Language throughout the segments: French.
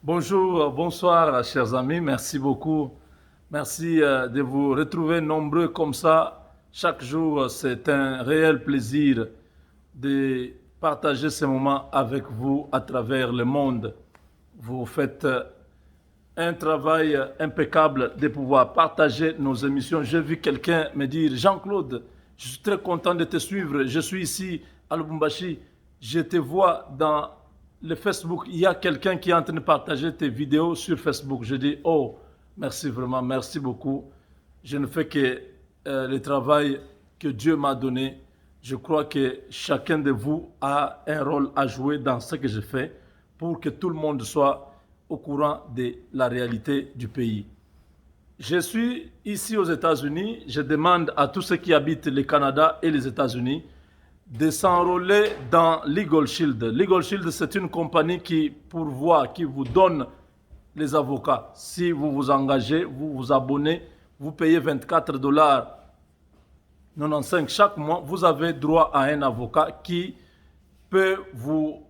Bonjour, bonsoir, chers amis. Merci beaucoup. Merci de vous retrouver nombreux comme ça. Chaque jour, c'est un réel plaisir de partager ces moments avec vous à travers le monde. Vous faites un travail impeccable de pouvoir partager nos émissions. J'ai vu quelqu'un me dire, Jean-Claude, je suis très content de te suivre. Je suis ici à Lubumbashi. Je te vois dans le Facebook. Il y a quelqu'un qui est en train de partager tes vidéos sur Facebook. Je dis, oh, merci vraiment, merci beaucoup. Je ne fais que le travail que Dieu m'a donné. Je crois que chacun de vous a un rôle à jouer dans ce que je fais pour que tout le monde soit au courant de la réalité du pays. Je suis ici aux États-Unis. Je demande à tous ceux qui habitent le Canada et les États-Unis de s'enrôler dans Legal Shield. Legal Shield, c'est une compagnie qui pourvoit, qui vous donne les avocats. Si vous vous engagez, vous vous abonnez, vous payez 24 $95 chaque mois, vous avez droit à un avocat qui peut vous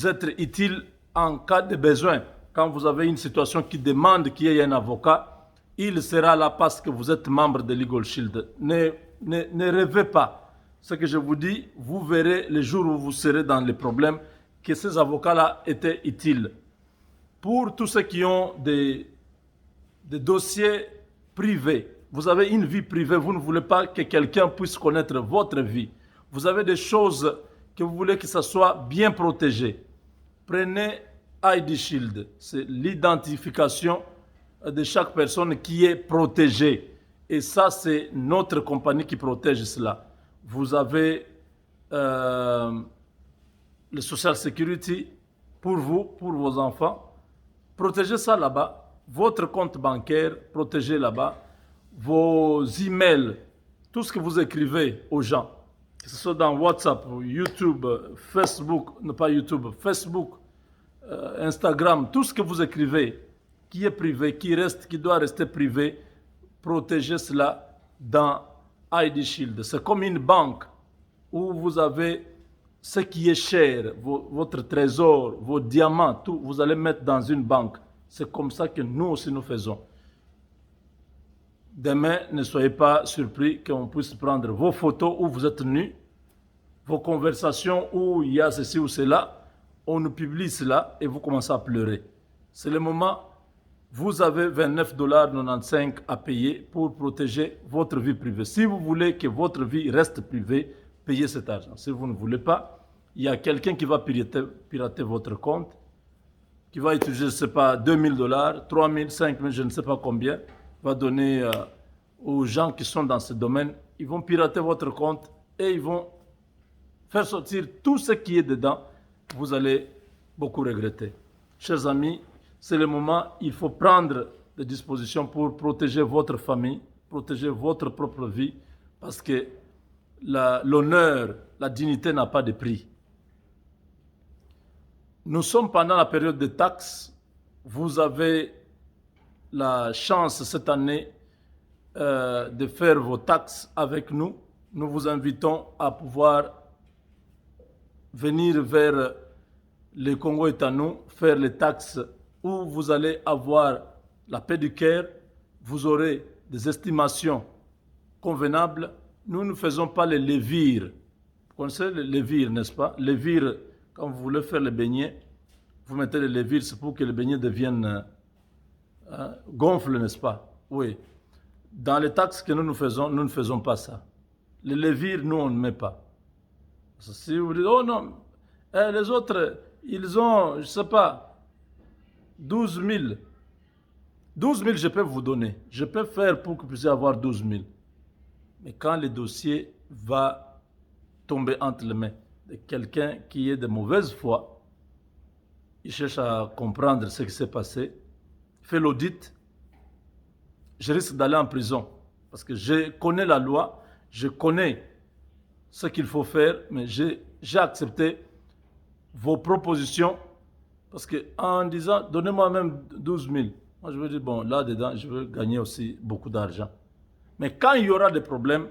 être utile en cas de besoin. Quand vous avez une situation qui demande qu'il y ait un avocat, il sera là parce que vous êtes membre de Legal Shield. Ne rêvez pas. Ce que je vous dis, vous verrez le jour où vous serez dans les problèmes que ces avocats-là étaient utiles. Pour tous ceux qui ont des dossiers privés, vous avez une vie privée, vous ne voulez pas que quelqu'un puisse connaître votre vie. Vous avez des choses que vous voulez que ça soit bien protégé. Prenez ID Shield, c'est l'identification de chaque personne qui est protégée. Et ça, c'est notre compagnie qui protège cela. Vous avez le Social Security pour vous, pour vos enfants. Protégez ça là-bas. Votre compte bancaire, protégez là-bas. Vos emails, tout ce que vous écrivez aux gens, que ce soit dans WhatsApp, YouTube, Facebook, non pas YouTube, Facebook, Instagram, tout ce que vous écrivez, qui est privé, qui doit rester privé, protégez cela dans ID Shield. C'est comme une banque où vous avez ce qui est cher, votre trésor, vos diamants, tout, vous allez mettre dans une banque. C'est comme ça que nous aussi nous faisons. Demain, ne soyez pas surpris qu'on puisse prendre vos photos où vous êtes nus, vos conversations où il y a ceci ou cela, on nous publie cela et vous commencez à pleurer. C'est le moment, vous avez 29,95 $ à payer pour protéger votre vie privée. Si vous voulez que votre vie reste privée, payez cet argent. Si vous ne voulez pas, il y a quelqu'un qui va pirater votre compte, qui va utiliser, je ne sais pas, 2000 $, 3000, 5000, je ne sais pas combien, va donner aux gens qui sont dans ce domaine. Ils vont pirater votre compte et ils vont faire sortir tout ce qui est dedans. Vous allez beaucoup regretter. Chers amis, c'est le moment, il faut prendre des dispositions pour protéger votre famille, protéger votre propre vie, parce que l'honneur, la dignité n'a pas de prix. Nous sommes pendant la période des taxes. Vous avez la chance cette année de faire vos taxes avec nous. Nous vous invitons à pouvoir venir vers le Congo est à nous, faire les taxes où vous allez avoir la paix du cœur, vous aurez des estimations convenables. Nous ne faisons pas les lévires. Vous connaissez les lévires, n'est-ce pas? Lévires, quand vous voulez faire les beignets, vous mettez les lévires, c'est pour que les beignets deviennent gonflent, n'est-ce pas? Oui. Dans les taxes que nous faisons, nous ne faisons pas ça. Les lévires, nous, on ne met pas. Si vous dites, oh non, les autres, ils ont, je ne sais pas, 12 000. 12 000, je peux vous donner. Je peux faire pour que vous puissiez avoir 12 000. Mais quand le dossier va tomber entre les mains de quelqu'un qui est de mauvaise foi, il cherche à comprendre ce qui s'est passé, fait l'audit, je risque d'aller en prison. Parce que je connais la loi, je connais ce qu'il faut faire, mais j'ai accepté vos propositions parce qu'en disant donnez-moi même 12 000, moi je veux dire bon, là-dedans, je veux gagner aussi beaucoup d'argent. Mais quand il y aura des problèmes,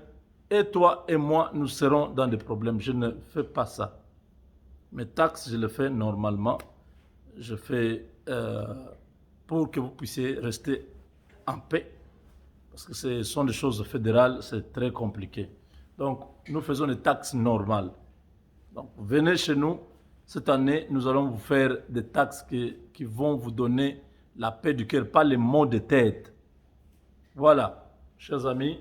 et toi et moi, nous serons dans des problèmes. Je ne fais pas ça. Mes taxes, je les fais normalement. Je fais pour que vous puissiez rester en paix. Parce que ce sont des choses fédérales, c'est très compliqué. Donc, nous faisons des taxes normales. Donc, venez chez nous. Cette année, nous allons vous faire des taxes qui vont vous donner la paix du cœur, pas les maux de tête. Voilà, chers amis.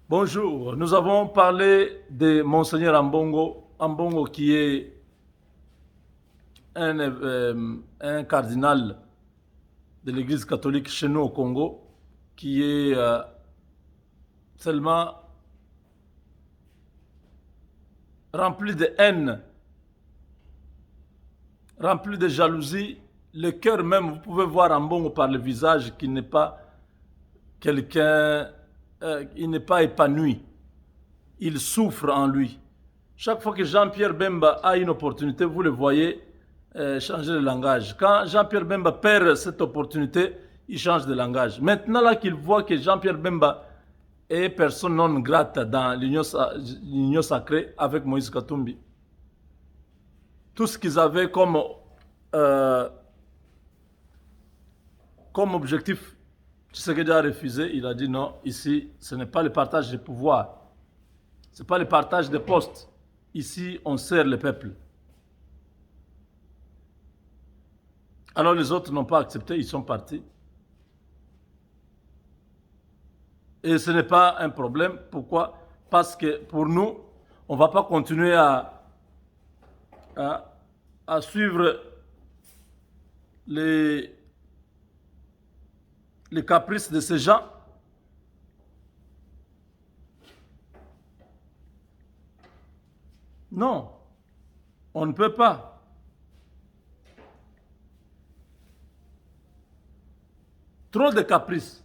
Bonjour. Nous avons parlé de Monseigneur Ambongo. Ambongo qui est un cardinal de l'Église catholique chez nous au Congo, qui est seulement rempli de haine, rempli de jalousie. Le cœur même, vous pouvez voir Ambongo par le visage qu'il n'est pas quelqu'un, il n'est pas épanoui. Il souffre en lui. Chaque fois que Jean-Pierre Bemba a une opportunité, vous le voyez changer de langage. Quand Jean-Pierre Bemba perd cette opportunité, il change de langage. Maintenant là qu'il voit que Jean-Pierre Bemba est personne non grate dans l'union sacrée avec Moïse Katumbi, tout ce qu'ils avaient comme objectif, Tshisekedi a refusé. Il a dit non, ici ce n'est pas le partage des pouvoirs, ce n'est pas le partage des postes. Ici on sert le peuple. Alors les autres n'ont pas accepté, ils sont partis. Et ce n'est pas un problème. Pourquoi? Parce que pour nous, on ne va pas continuer à suivre les caprices de ces gens. Non, on ne peut pas. Trop de caprices.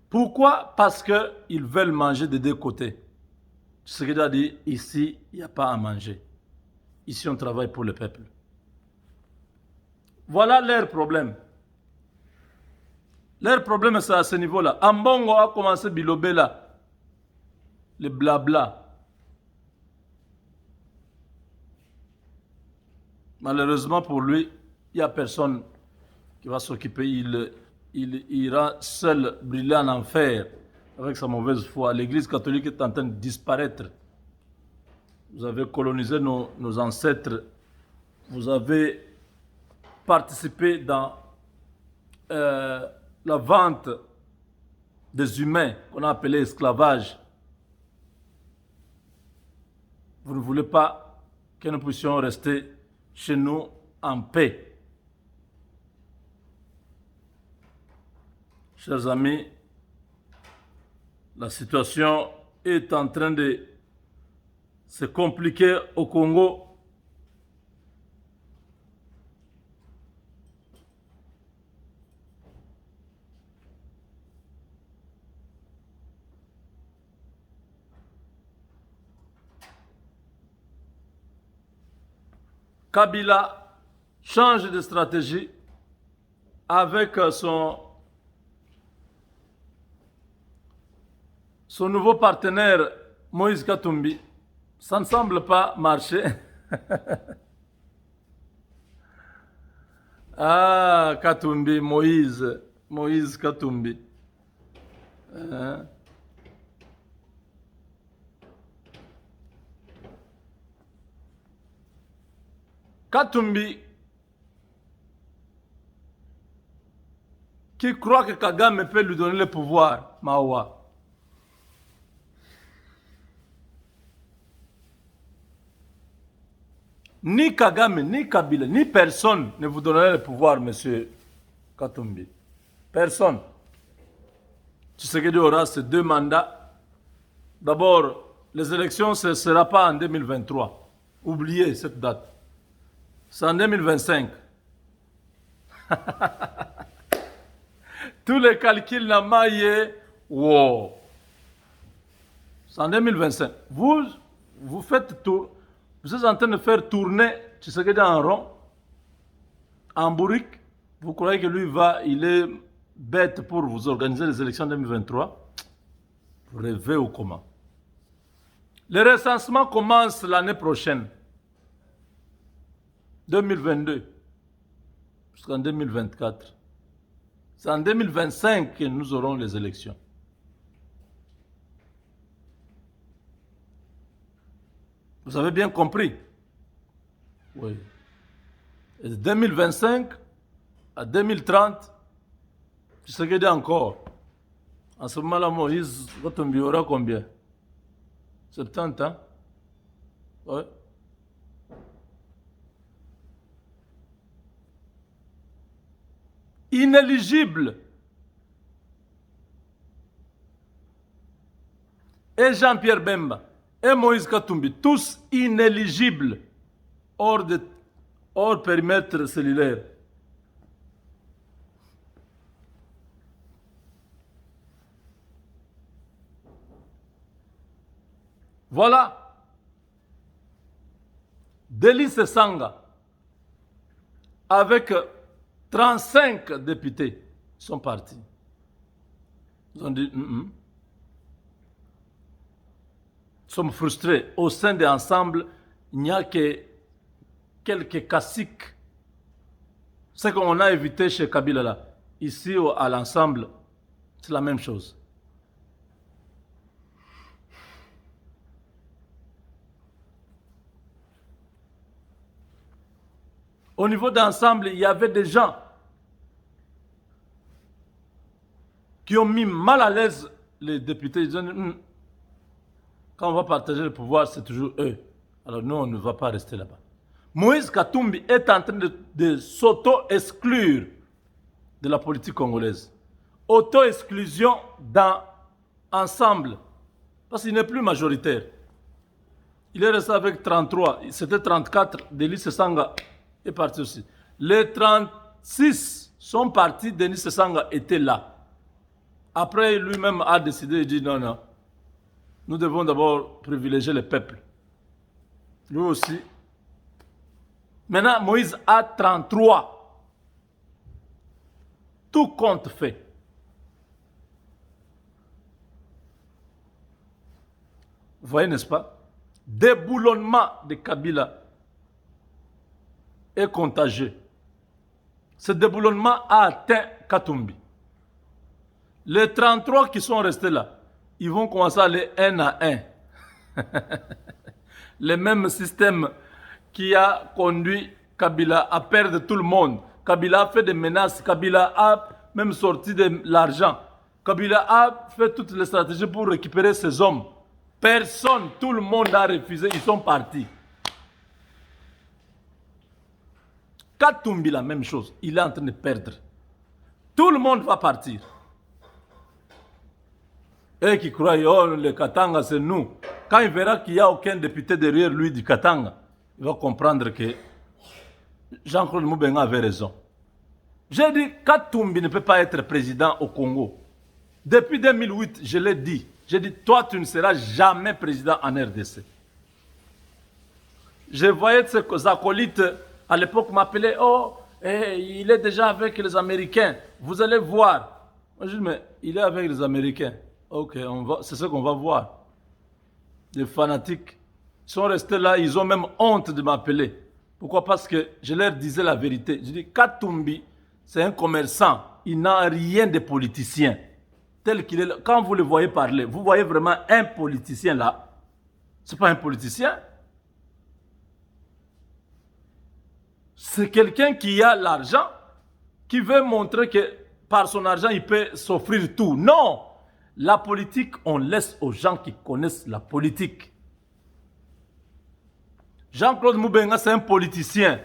Pourquoi? Parce qu'ils veulent manger des deux côtés. Ce qu'il a dit, ici, il n'y a pas à manger. Ici, on travaille pour le peuple. Voilà leur problème. Leur problème, c'est à ce niveau-là. Ambongo a commencé Bilobé là. Le blabla. Malheureusement pour lui, il n'y a personne qui va s'occuper. Il ira seul brûler en enfer avec sa mauvaise foi. L'Église catholique est en train de disparaître. Vous avez colonisé nos ancêtres. Vous avez participé dans la vente des humains qu'on a appelé esclavage. Vous ne voulez pas que nous puissions rester chez nous en paix. Chers amis, la situation est en train de se compliquer au Congo. Kabila change de stratégie avec son nouveau partenaire Moïse Katumbi. Ça ne semble pas marcher. Ah, Katumbi, Moïse Katumbi. Katumbi, qui croit que Kagame peut lui donner le pouvoir, Mawa. Ni Kagame, ni Kabila, ni personne ne vous donnerait le pouvoir, monsieur Katumbi. Personne. Tshisekedi aura ces 2 mandats. D'abord, les élections, ce ne sera pas en 2023. Oubliez cette date. C'est en 2025. Tous les calculs n'ont maillé. Wow. C'est en 2025. Vous faites tour. Vous êtes en train de faire tourner Tshisekedi en rond, en bourrique. Vous croyez que lui il est bête pour vous organiser les élections 2023? Vous rêvez ou comment? Le recensement commence l'année prochaine, 2022, jusqu'en 2024. C'est en 2025 que nous aurons les élections. Vous avez bien compris? Oui. Et de 2025 à 2030, tu sais que encore. En ce moment-là, Moïse, votre aura combien? 70 ans? Oui. Inéligible. Et Jean-Pierre Bemba, et Moïse Katumbi, tous inéligibles hors périmètre cellulaire. Voilà. Délice Sanga, avec 35 députés, sont partis. Ils ont dit, nous sommes frustrés. Au sein de l'ensemble, il n'y a que quelques caciques. Ce qu'on a évité chez Kabila là. Ici, à l'ensemble, c'est la même chose. Au niveau d'ensemble, il y avait des gens qui ont mis mal à l'aise les députés. Ils ont dit, quand on va partager le pouvoir, c'est toujours eux. Alors nous, on ne va pas rester là-bas. Moïse Katumbi est en train de s'auto-exclure de la politique congolaise. Auto-exclusion dans ensemble. Parce qu'il n'est plus majoritaire. Il est resté avec 33. C'était 34. Denis Sanga est parti aussi. Les 36 sont partis. Denis Sanga était là. Après, lui-même a décidé, il dit non, non. Nous devons d'abord privilégier le peuple. Lui aussi. Maintenant, Moïse a 33. Tout compte fait. Vous voyez, n'est-ce pas? Déboulonnement de Kabila est contagieux. Ce déboulonnement a atteint Katumbi. Les 33 qui sont restés là, ils vont commencer à aller un à un. Le même système qui a conduit Kabila à perdre tout le monde. Kabila a fait des menaces. Kabila a même sorti de l'argent. Kabila a fait toutes les stratégies pour récupérer ses hommes. Personne, tout le monde a refusé. Ils sont partis. Katumbi, la même chose. Il est en train de perdre. Tout le monde va partir. Et qui croient, oh, le Katanga, c'est nous. Quand il verra qu'il n'y a aucun député derrière lui du Katanga, il va comprendre que Jean-Claude Moubenga avait raison. J'ai dit, Katumbi ne peut pas être président au Congo. Depuis 2008, je l'ai dit. J'ai dit, toi, tu ne seras jamais président en RDC. Je voyais ces acolytes, à l'époque, m'appeler, oh, il est déjà avec les Américains. Vous allez voir. Moi, je dis, mais il est avec les Américains. Ok, c'est ce qu'on va voir. Les fanatiques sont restés là, ils ont même honte de m'appeler. Pourquoi? Parce que je leur disais la vérité. Je dis, Katumbi, c'est un commerçant. Il n'a rien de politicien. Tel qu'il est là. Quand vous le voyez parler, vous voyez vraiment un politicien là. Ce n'est pas un politicien. C'est quelqu'un qui a l'argent, qui veut montrer que par son argent, il peut s'offrir tout. Non! La politique, on laisse aux gens qui connaissent la politique. Jean-Claude Moubenga, c'est un politicien,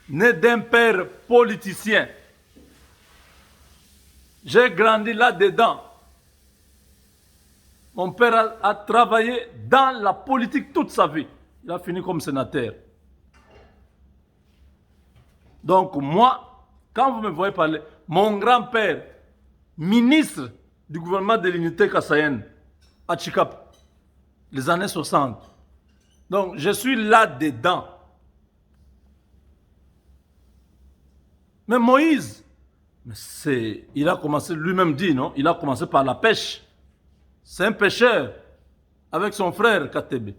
né d'un père politicien. J'ai grandi là-dedans. Mon père a travaillé dans la politique toute sa vie. Il a fini comme sénateur. Donc moi, quand vous me voyez parler, mon grand-père, ministre du gouvernement de l'unité kassaïenne à Chikap, les années 60. Donc, je suis là-dedans. Mais Moïse, il a commencé, lui-même dit, non? Il a commencé par la pêche. C'est un pêcheur. avec son frère Katebe.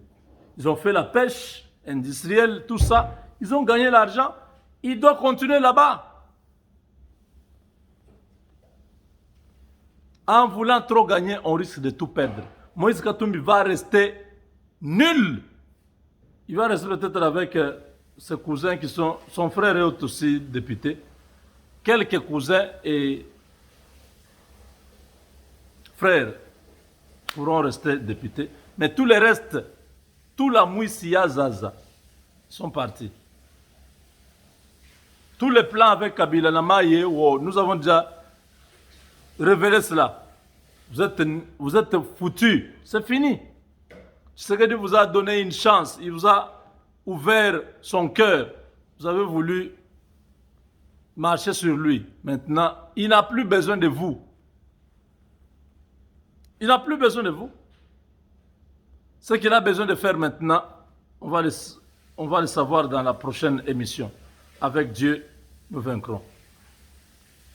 Ils ont fait la pêche industrielle, tout ça. Ils ont gagné l'argent. Il doit continuer là-bas. En voulant trop gagner, on risque de tout perdre. Moïse Katumbi va rester nul. Il va rester peut-être avec ses cousins qui sont... Son frère est aussi député. Quelques cousins et frères pourront rester députés. Mais tous les restes, tout la Mouissia Zaza, sont partis. Tous les plans avec Kabila Namaye, nous avons déjà révélé cela. Vous êtes foutus. C'est fini. Tshisekedi vous a donné une chance. Il vous a ouvert son cœur. Vous avez voulu marcher sur lui. Maintenant, il n'a plus besoin de vous. Il n'a plus besoin de vous. Ce qu'il a besoin de faire maintenant, on va le savoir dans la prochaine émission. Avec Dieu, nous vaincrons.